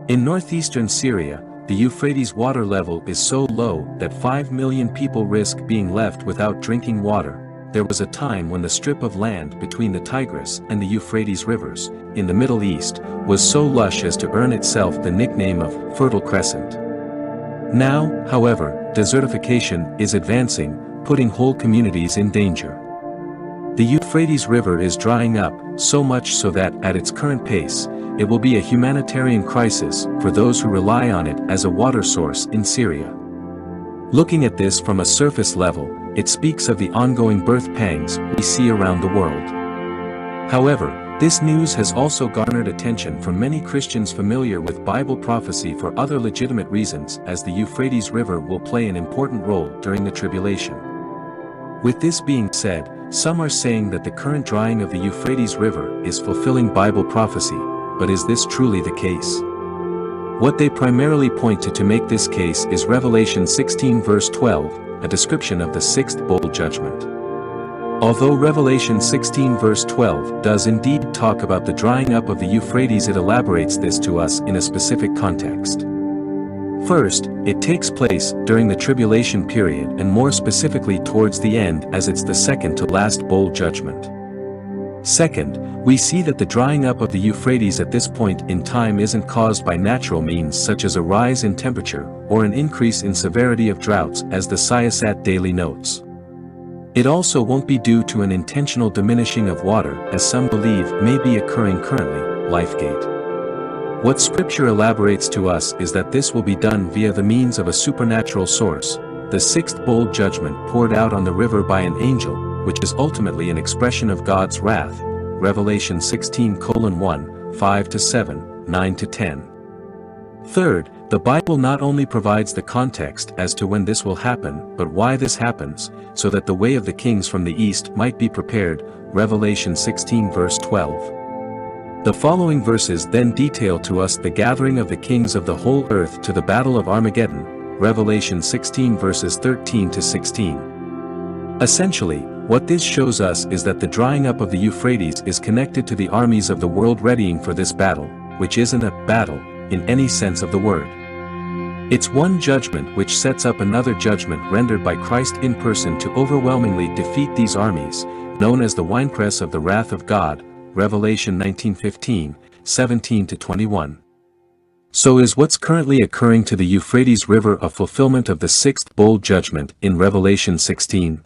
In northeastern Syria, the Euphrates water level is so low that 5 million people risk being left without drinking water. There was a time when the strip of land between the Tigris and the Euphrates rivers, in the Middle East, was so lush as to earn itself the nickname of Fertile Crescent. Now, however, desertification is advancing, putting whole communities in danger. The Euphrates River is drying up, so much so that, at its current pace, it will be a humanitarian crisis for those who rely on it as a water source in Syria. Looking at this from a surface level, it speaks of the ongoing birth pangs we see around the world. However, this news has also garnered attention from many Christians familiar with Bible prophecy for other legitimate reasons, as the Euphrates River will play an important role during the tribulation. With this being said, some are saying that the current drying of the Euphrates River is fulfilling Bible prophecy, but is this truly the case? What they primarily point to make this case is Revelation 16 verse 12, a description of the sixth bowl judgment. Although Revelation 16 verse 12 does indeed talk about the drying up of the Euphrates, it elaborates this to us in a specific context. First, it takes place during the tribulation period and more specifically towards the end, as it's the second to last bowl judgment. Second, we see that the drying up of the Euphrates at this point in time isn't caused by natural means such as a rise in temperature or an increase in severity of droughts, as the Siyasat daily notes. It also won't be due to an intentional diminishing of water, as some believe may be occurring currently, Lifegate. What Scripture elaborates to us is that this will be done via the means of a supernatural source, the sixth bowl judgment poured out on the river by an angel, which is ultimately an expression of God's wrath, Revelation 16:1, 5-7, 9-10. Third, the Bible not only provides the context as to when this will happen, but why this happens, so that the way of the kings from the east might be prepared, Revelation 16 verse 12. The following verses then detail to us the gathering of the kings of the whole earth to the battle of Armageddon, Revelation 16 verses 13-16. Essentially, what this shows us is that the drying up of the Euphrates is connected to the armies of the world readying for this battle, which isn't a battle, in any sense of the word. It's one judgment which sets up another judgment rendered by Christ in person to overwhelmingly defeat these armies, known as the winepress of the wrath of God, Revelation 19:15, 17-21. So is what's currently occurring to the Euphrates River a fulfillment of the sixth bowl judgment in Revelation 16?